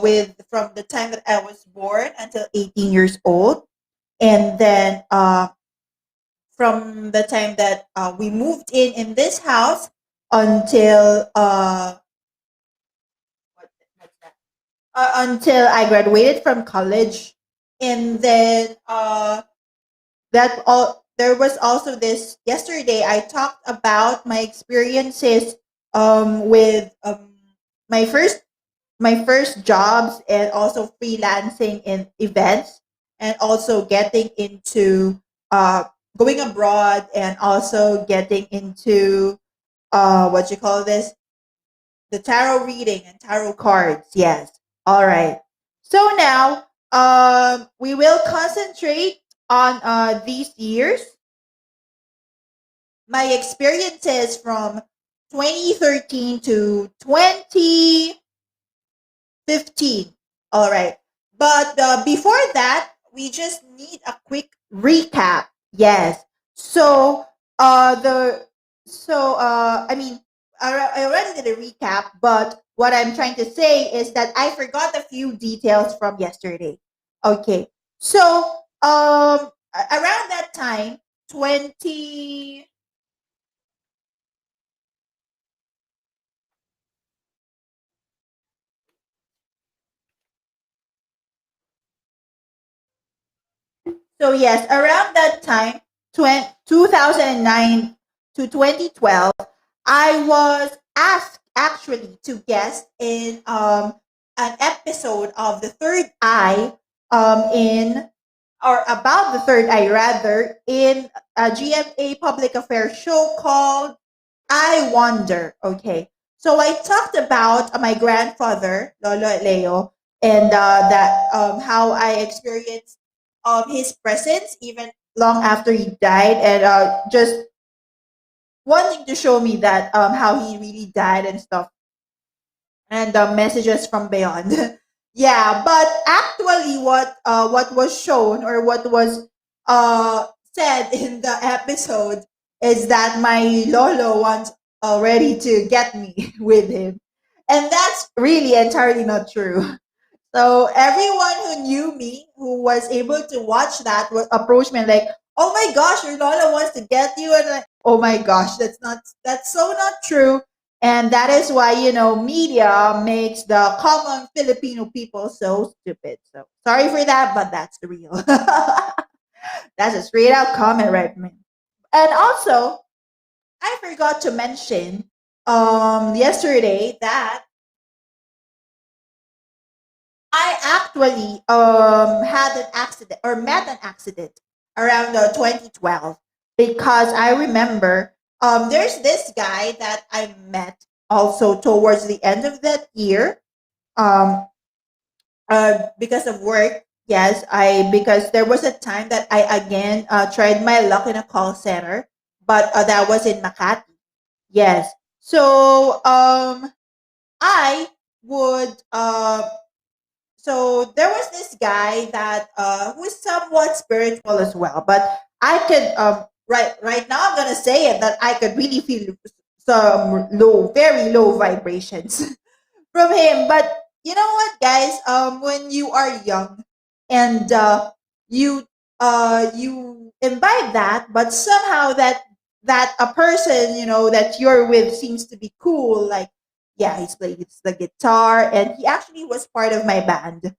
with from the time that I was born until 18 years old, and then from the time that we moved in this house until what's that? Until I graduated from college, and then that all there was also this yesterday I talked about my experiences with my first my first jobs, and also freelancing in events, and also getting into uh going abroad, and also getting into what you call this, the tarot reading and tarot cards. Yes. All right. So now we will concentrate on these years, my experiences from 2013 to 2015. All right. But before that, we just need a quick recap. Yes. So the so I mean, I already did a recap, but what I'm trying to say is that I forgot a few details from yesterday. Okay. So around that time, 20 So yes, around that time, 2009 to 2012, I was asked actually to guest in an episode of The Third Eye, in or about The Third Eye rather, in a GMA public affairs show called I Wonder. Okay. So I talked about my grandfather, Lolo Leo, and that how I experienced his presence even long after he died, and just wanting to show me that how he really died and stuff, and messages from beyond. Yeah, but actually, what was shown, or what was said in the episode, is that my lolo wants already to get me with him, and that's really entirely not true. So everyone who knew me, who was able to watch that, would approach me like, "Oh my gosh, your Lola wants to get you," and like, "Oh my gosh, that's so not true." And that is why media makes the common Filipino people so stupid. So sorry for that, but that's the real. That's a straight out comment, right, man? And also, I forgot to mention yesterday that I actually had an accident, or met an accident around 2012, because I remember there's this guy that I met also towards the end of that year, um, because of work. Yes, I because there was a time that I again tried my luck in a call center, but that was in Makati. Yes, so I would so there was this guy that who is somewhat spiritual as well, but I could right now I'm gonna say it, that I could really feel some very low vibrations from him. But you know what, guys, when you are young, and you you imbibe that, but somehow that a person that you're with seems to be cool, like, yeah, he's playing the guitar, and he actually was part of my band,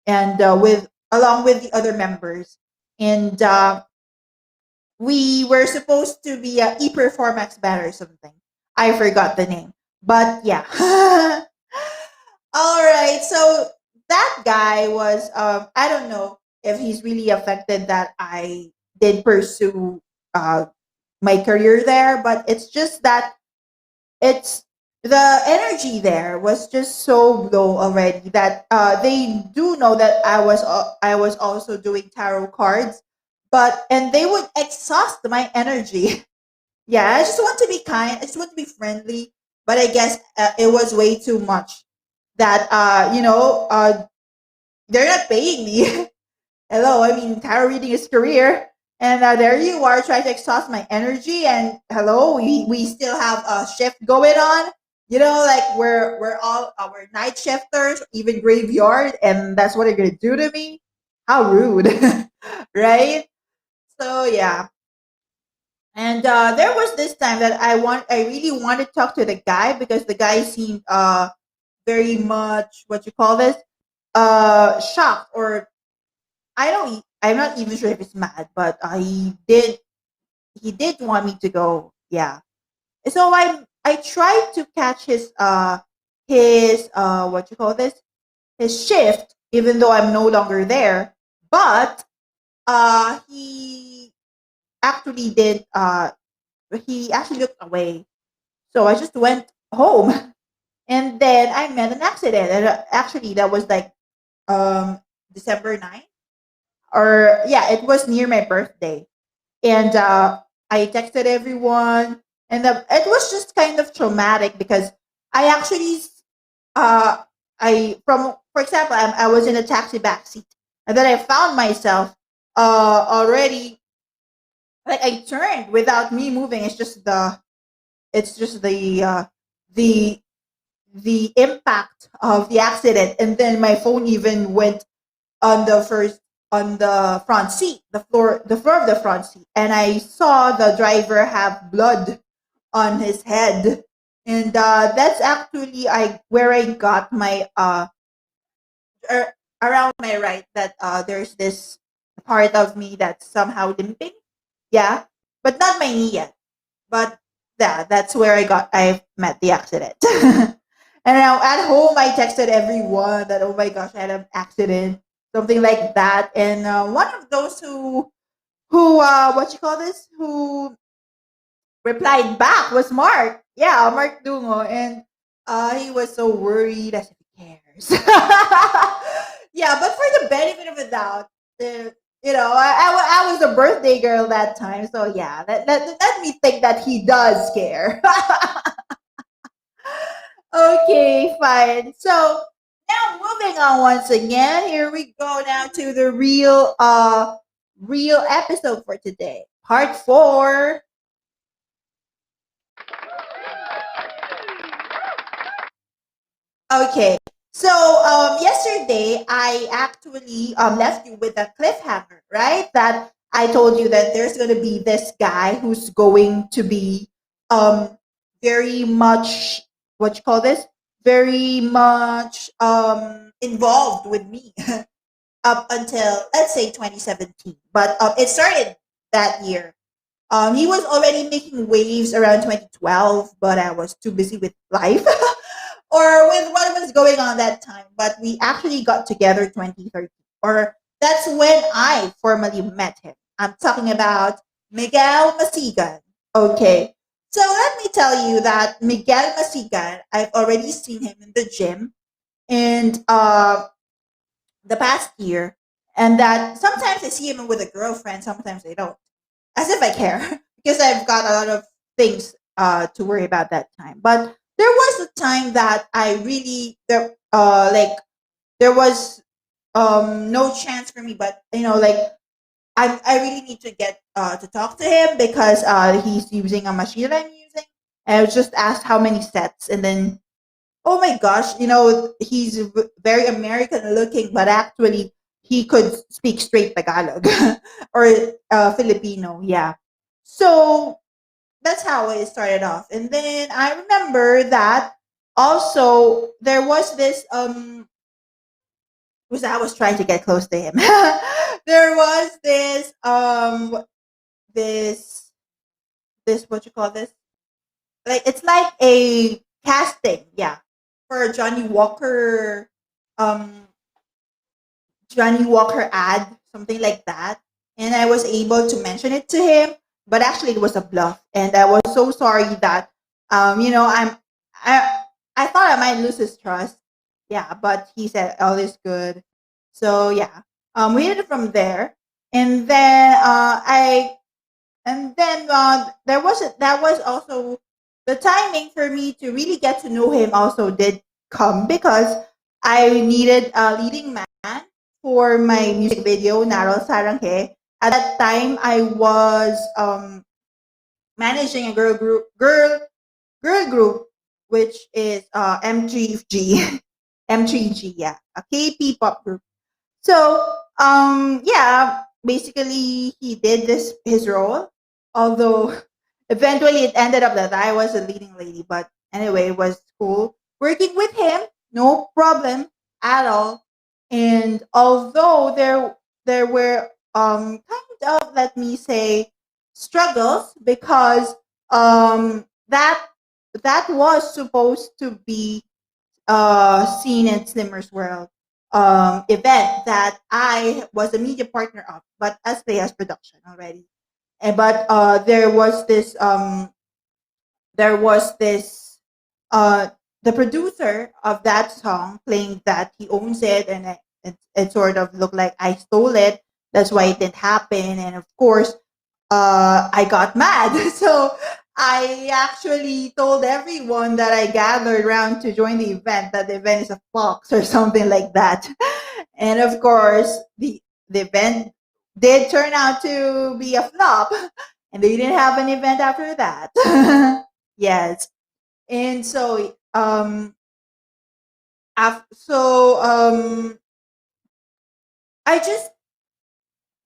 and with along with the other members, and we were supposed to be a e-performance band or something. I forgot the name, but yeah. All right, so that guy was I don't know if he's really affected that I did pursue uh my career there, but it's just that it's the energy there was just so low already, that they do know that I was also doing tarot cards, but and they would exhaust my energy. Yeah, I just want to be kind, I just want to be friendly, but I guess it was way too much, that they're not paying me. Hello, I mean, tarot reading is career. And there you are trying to exhaust my energy. And hello, we still have a shift going on. Like we're all our night shifters, even graveyard, and that's what you're gonna do to me. How rude. Right? So yeah. And there was this time that I really wanted to talk to the guy because the guy seemed very much, what you call this, shocked, or I'm not even sure if he's mad, but he did want me to go. Yeah. So I tried to catch his what you call this, his shift, even though I'm no longer there. But he actually did he actually looked away. So I just went home. And then I met an accident. And actually that was like December 9th. Or yeah, it was near my birthday. And I texted everyone, and it was just kind of traumatic because I actually uh for example, I was in a taxi back seat, and then I found myself already, like, I turned without me moving. It's just the the impact of the accident, and then my phone even went on the front seat, the floor of the front seat, and I saw the driver have blood on his head. And that's actually I where I got my around my right, that there's this part of me that's somehow limping. Yeah, but not my knee yet. But yeah, that's where I met the accident. And now at home, I texted everyone that, oh my gosh, I had an accident, something like that. And one of those who what you call this, who replied back was Mark. Yeah, Mark Dungo, and he was so worried as if he cares. Yeah, but for the benefit of the doubt, I was a birthday girl that time, so yeah, let me think that he does care. Okay, fine. So now moving on once again. Here we go now to the real episode for today, part 4. Okay. So yesterday I actually left you with a cliffhanger, right? That I told you that there's going to be this guy who's going to be um very much, what you call this? Very much involved with me up until, let's say, 2017. But it started that year. He was already making waves around 2012, but I was too busy with life or with what was going on that time. But we actually got together 2013, or that's when I formally met him. I'm talking about Miguel Masigan. Okay. So let me tell you that Miguel Masigan, I've already seen him in the gym, and the past year, and that sometimes I see him with a girlfriend, sometimes I don't, as if I care, because I've got a lot of things to worry about that time. But there was a time that I really there was no chance for me, but like I really need to get to talk to him because he's using a machine that I'm using. And I was just asked how many sets, and then, oh my gosh, he's very American looking, but actually he could speak straight Tagalog or Filipino. Yeah. So that's how it started off. And then I remember that also there was this was I was trying to get close to him. There was this this what you call this? Like, it's like a casting, yeah, for a um Johnny Walker ad, something like that. And I was able to mention it to him, but actually it was a bluff. And I was so sorry that, I, I thought I might lose his trust. Yeah, but he said all is good. So yeah, we did it from there. And then that was also the timing for me to really get to know him also did come because I needed a leading man for my music video Naro Saranghe. At that time I was managing a girl group which is M3G, M3G, yeah, a K pop group. So, yeah, basically he did this his role, although eventually it ended up that I was a leading lady. But anyway, it was cool working with him, no problem at all. And although there were kind of, let me say, struggles, because that was supposed to be Scene and Slimmer's World event that I was a media partner of, but as Playas Production already. And but there was this uh the producer of that song claimed that he owns it, and it sort of looked like I stole it. That's why it didn't happen. And of course, I got mad. So I actually told everyone that I gathered around to join the event that the event is a fox or something like that. And of course, the event did turn out to be a flop, and they didn't have an event after that. Yes. And so I just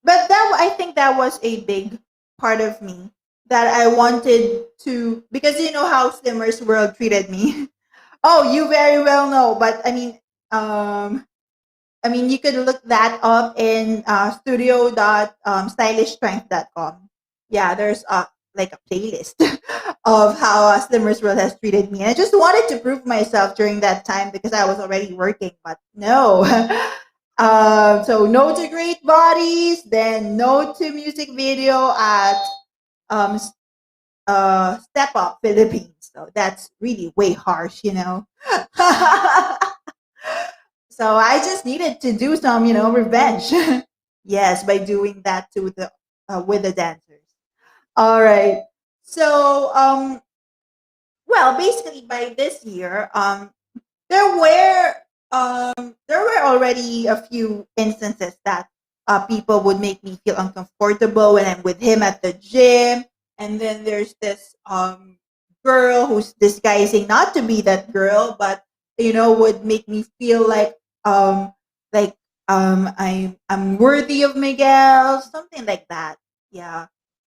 but that I think that was a big part of me that I wanted to, because you know how Slimmer's World treated me. Oh, you very well know, but you could look that up in studio.stylishstrength.com. Yeah, there's like a playlist of how Slimmer's World has treated me. And I just wanted to prove myself during that time because I was already working, but no. So no to Great Bodies, then no to music video at um, Step Up Philippines. So that's really way harsh, you know. So I just needed to do some, revenge. Yes, by doing that to the with the dancers. All right. So well, basically by this year, there were there were already a few instances that people would make me feel uncomfortable when I'm with him at the gym. And then there's this girl who's disguising not to be that girl, but would make me feel um like I'm worthy of Miguel, something like that. Yeah.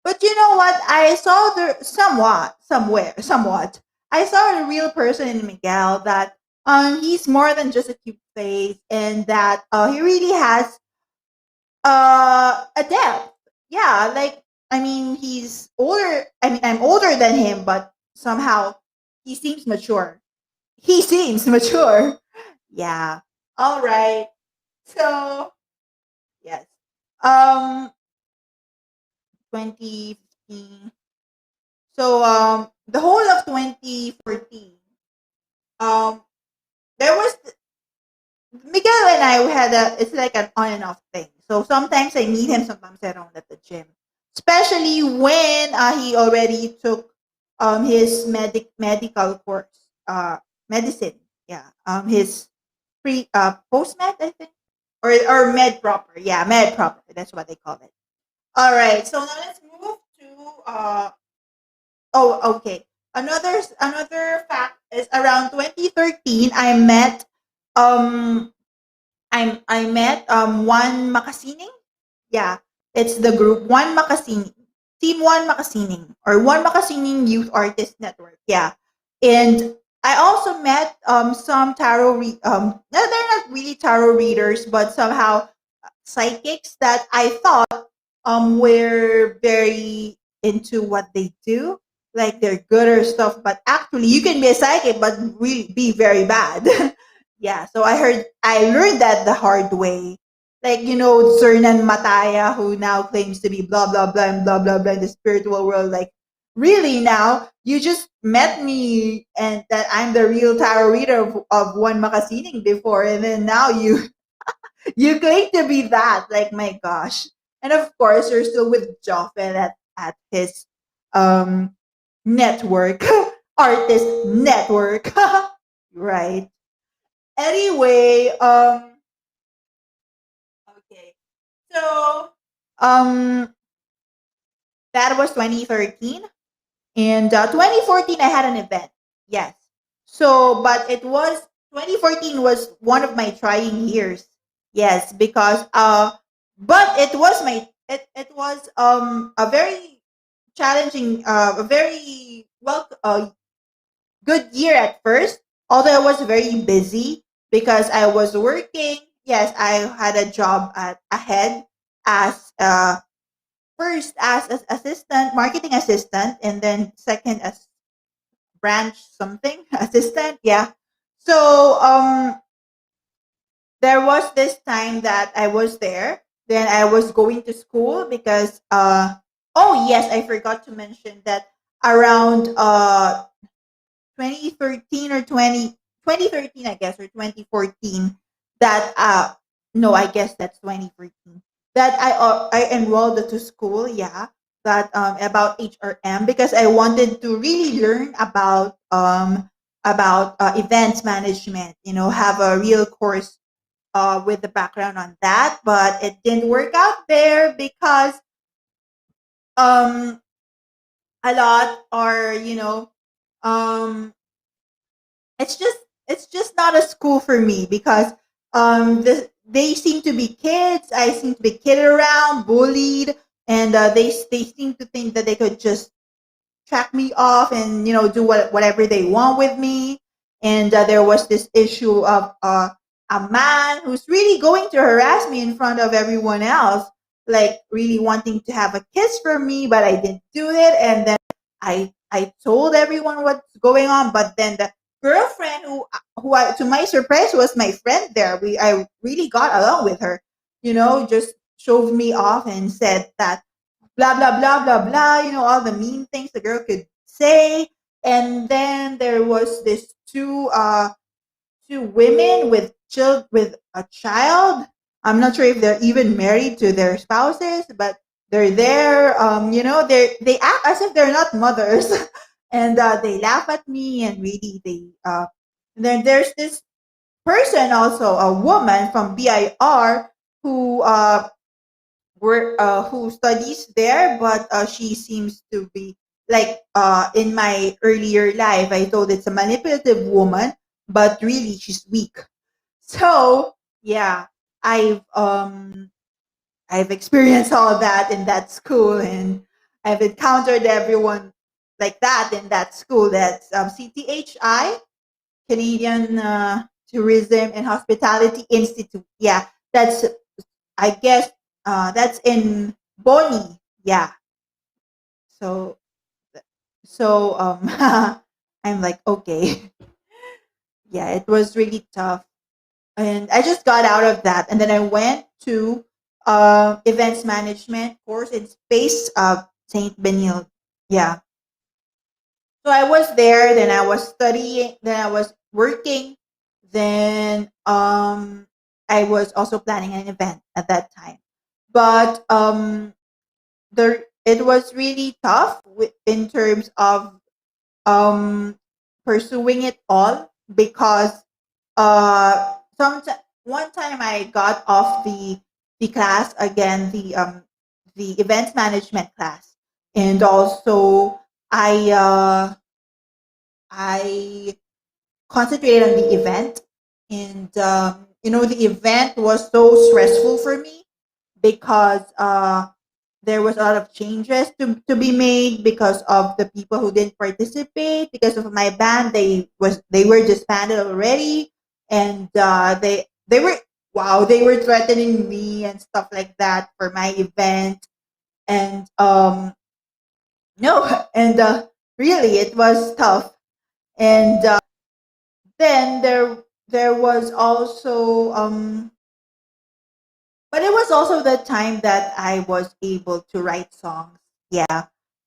But you know what? I saw the somewhat. I saw a real person in Miguel, that he's more than just a cute face, and that he really has a depth. Yeah, like, he's older. I'm older than him, but somehow he seems mature. He seems mature. Yeah. All right. So yes. Um 2015. So the whole of 2014, um there was Miguel and I had it's like an on and off thing. So sometimes I meet him, sometimes I don't at the gym. Especially when he already took his medical course, medicine. Yeah. His pre post med, I think. Or med proper. Yeah, med proper. That's what they call it. All right. So now let's move to oh, okay. Another fact is around 2013 um I met Juan Makasining. Yeah, it's the group One Makasining. Team One Makasining, or One Makasining Youth Artist Network. Yeah. And I also met some no, they're not really tarot readers, but somehow psychics that I thought were very into what they do, like they're good or stuff, but actually you can be a psychic but really be very bad. Yeah, so I learned that the hard way. Like, Zernan Mataya, who now claims to be blah blah blah and blah blah blah in the spiritual world. Like, really, now you just met me and that I'm the real tarot reader of One Makasining before, and then now you you claim to be that. Like, my gosh. And of course, you're still with Joffel at his um network, artist network. Right. Anyway, okay. So, um, that was 2013. And 2014, I had an event. Yes. So, but it was 2014 was one of my trying years. Yes, because but it was a very challenging, a very good year at first. Although I was very busy because I was working. Yes, I had a job at ahead as first as assistant, marketing assistant, and then second as branch something assistant. Yeah. So there was this time that I was there. Then I was going to school because oh yes, I forgot to mention that around 2013 or 2013, I guess, or 2014, that no, I guess that's 2014, that I enrolled to school, yeah, that about HRM because I wanted to really learn about events management, have a real course with the background on that, but it didn't work out there because um a lot are, um it's just not a school for me because they seem to be kids. I seem to be kidded around, bullied, and they seem to think that they could just track me off and do whatever they want with me. And there was this issue of a man who's really going to harass me in front of everyone else, like really wanting to have a kiss from me, but I didn't do it. And then I told everyone what's going on, but then the girlfriend to my surprise was my friend there. I really got along with her, just shoved me off and said that blah blah blah blah blah, all the mean things the girl could say. And then there was this two women with a child. I'm not sure if they're even married to their spouses, but they're there. They act as if they're not mothers, and they laugh at me. And really, then there's this person also, a woman from BIR who who studies there, but she seems to be like in my earlier life. I thought it's a manipulative woman, but really she's weak. So yeah, I've um I've experienced all that in that school, and I've encountered everyone like that in that school. That's CTHI, Canadian Tourism and Hospitality Institute. Yeah, that's I guess that's in Bonnie. Yeah. So I'm like, okay. Yeah, it was really tough. And I just got out of that, and then I went to events management course in Space Saint Benil. Yeah. So I was there, then I was studying, then I was working, then I was also planning an event at that time. But it was really tough in terms of um pursuing it all because some one time I got off the class again, the events management class, and also I concentrated on the event. And the event was so stressful for me because there was a lot of changes to be made because of the people who didn't participate because of my band. They were disbanded already, and they were, wow, they were threatening me and stuff like that for my event. And no, and really it was tough. And then there was also but it was also the time that I was able to write songs. Yeah.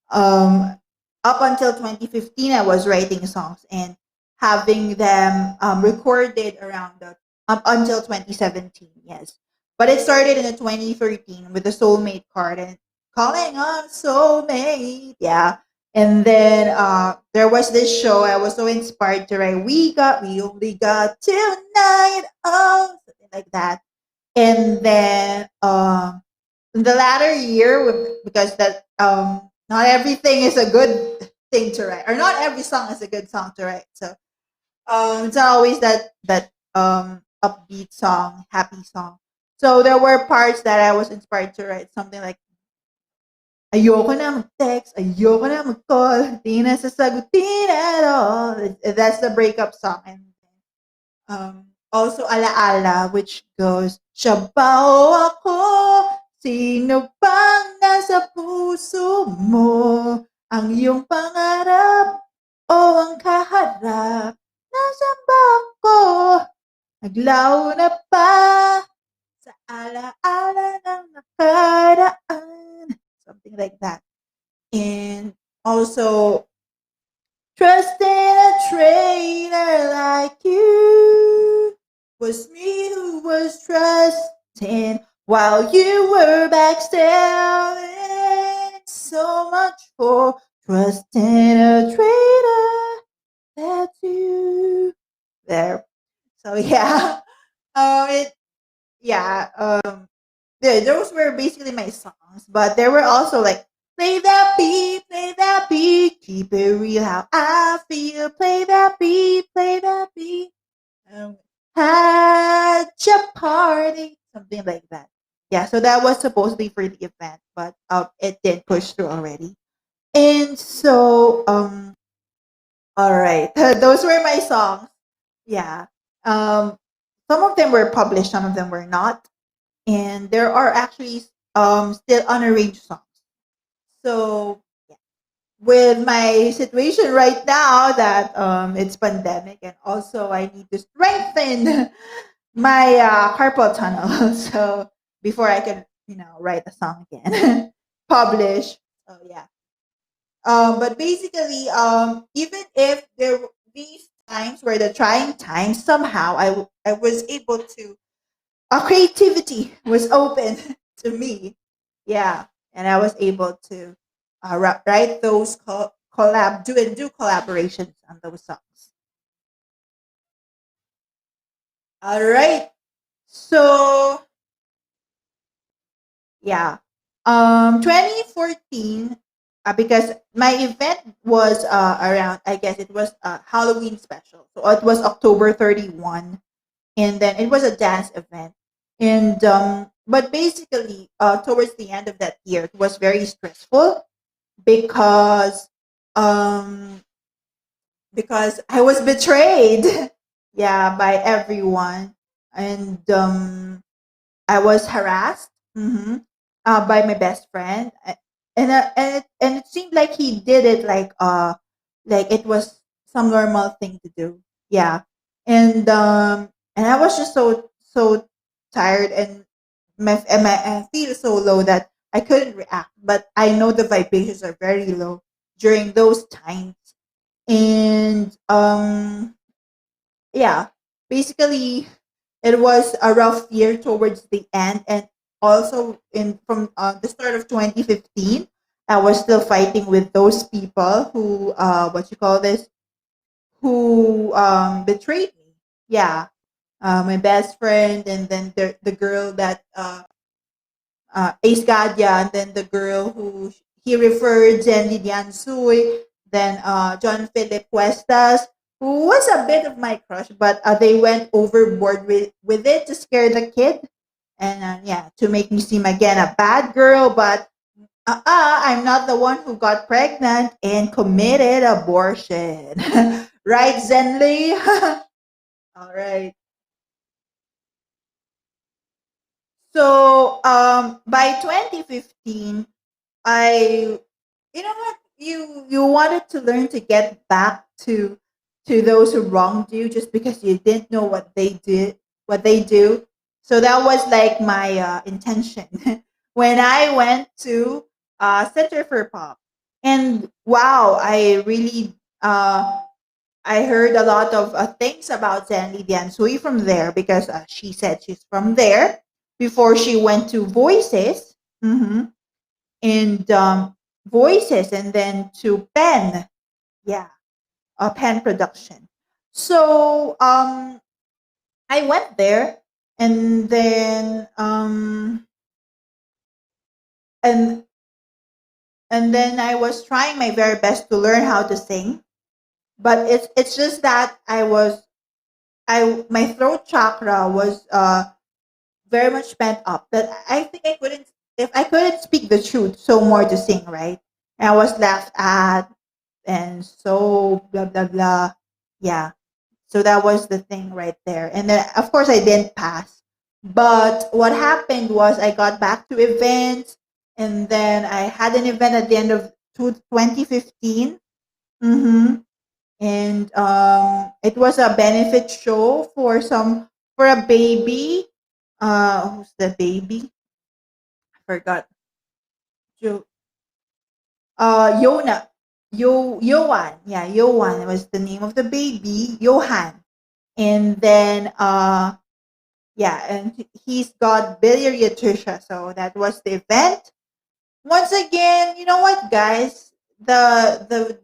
Um, Up until 2015, I was writing songs and having them recorded around up until 2017. Yes. But it started in the 2013 with the Soulmate card and calling on Soulmate. Yeah. And then there was this show. I was so inspired to write. We only got tonight. Oh, something like that. And then in the latter year, because that not everything is a good thing to write, or not every song is a good song to write. So It's not always that upbeat song, happy song. So there were parts that I was inspired to write something like ayoko na mag-text, ayoko na mag-call, di na sasagutin at all. That's the breakup song. And also Alaala, which goes, siya ba o ako? Sino bang nasa puso mo? Ang iyong pangarap o ang kaharap? Nasaan ba ako? Naglaho na ba sa alaala ng nakaraan? Something like that. And also, trust in a traitor like you was me who was trusting while you were backstabbing. So much for trusting a traitor. That's you. There. So yeah, it yeah, those were basically my songs, but there were also like play that beat, keep it real how I feel, play that beat, um, had your party, something like that. Yeah, so that was supposedly for the event, but it did push through already. And so, all right, those were my songs. Yeah, um, some of them were published, some of them were not, and there are actually still unarranged songs. So yeah, with my situation right now that it's pandemic and also I need to strengthen my carpal tunnel, so before I can write a song again, publish. So yeah, but basically even if these times were the trying times, somehow I was able to creativity was open to me. Yeah, and I was able to write those do collaborations on those songs. All right, so yeah, 2014. Because my event was around, I guess it was a Halloween special, so it was October 31, and then it was a dance event. And but basically towards the end of that year it was very stressful because um I was betrayed yeah, by everyone. And I was harassed, by my best friend. And it seemed like he did it like it was some normal thing to do. Yeah. And I was just so tired, and I feel so low that I couldn't react. But I know the vibrations are very low during those times. And yeah, basically it was a rough year towards the end, and also in from the start of 2015 I was still fighting with those people who what you call this, who betrayed me. Yeah, my best friend, and then the girl that Ace Gadya, and then the girl who he referred, Jen Lidian Sui, then John Philip Cuestas, who was a bit of my crush, but they went overboard with it to scare the kid. And yeah, to make me seem again a bad girl, but I'm not the one who got pregnant and committed abortion. Right, Zenly? All right. So by 2015, I you know what, you wanted to learn to get back to those who wronged you just because you didn't know what they do. So that was like my intention when I went to Center for Pop. And wow, I heard a lot of things about Zenly Diansui from there, because she said she's from there before she went to Voices. And Voices, and then to Pen. Yeah, Pen Production. So I went there, and then and and then I was trying my very best to learn how to sing. but it's just that I my throat chakra was very much pent up, that I think I couldn't, if I couldn't speak the truth, so more to sing, right? And I was laughed at, and so blah blah blah. Yeah. So that was the thing right there. And then of course I didn't pass. But what happened was I got back to events, and then I had an event at the end of 2015. Mm-hmm. And it was a benefit show for for a baby. Who's the baby? I forgot. Jo- Yona. Yohan. Yeah, Yohan was the name of the baby. Johan. And then yeah, and he's got biliary atresia. So that was the event. Once again, you know what, guys? The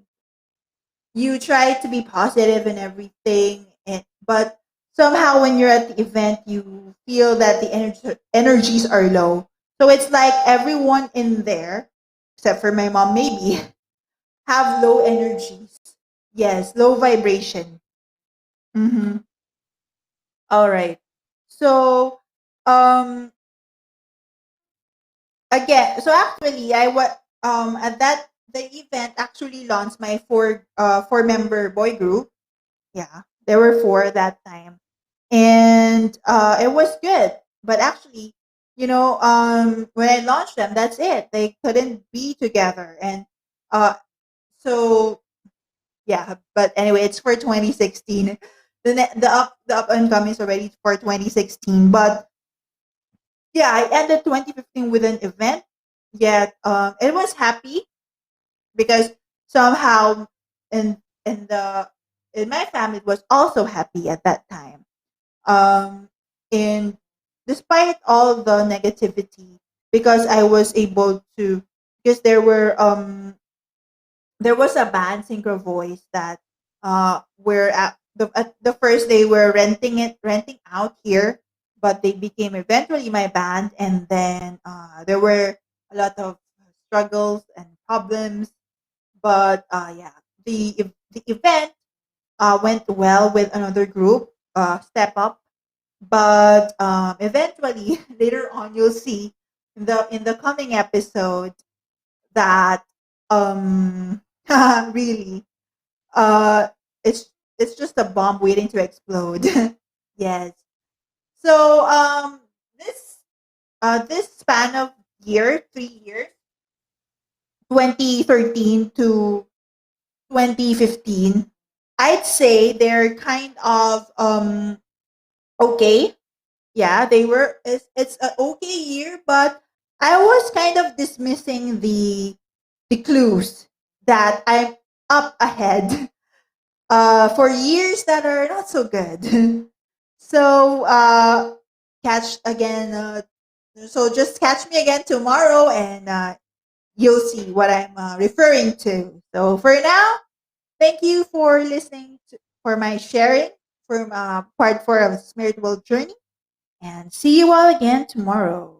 you try to be positive and everything, but somehow when you're at the event, you feel that the energies are low. So it's like everyone in there, except for my mom, maybe, have low energies. Yes, low vibration. Mm-hmm. All right. So, um, again, so actually, I what at that the event actually launched my four member boy group. Yeah, there were four that time, and it was good. But actually, when I launched them, that's it. They couldn't be together, and uh, so yeah. But anyway, it's for 2016. The up and coming is already for 2016, but yeah, I ended 2015 with an event. Yet it was happy because somehow in in the in my family was also happy at that time. And despite all the negativity, because I was able to, because there was a band synchro voice that were at the first they were renting out here, but they became eventually my band, and then there were a lot of struggles and problems, but yeah, the event went well with another group, Step Up, but eventually later on you'll see in the coming episode that um really uh it's it's just a bomb waiting to explode. Yes. So this span of 3 years, 2013 to 2015, I'd say they're kind of okay. Yeah, they were. It's an okay year, but I was kind of dismissing the clues that I'm up ahead for years that are not so good. So catch again. So just catch me again tomorrow, and you'll see what I'm referring to. So for now, thank you for listening for my sharing from part 4 of Spiritual Journey, and see you all again tomorrow.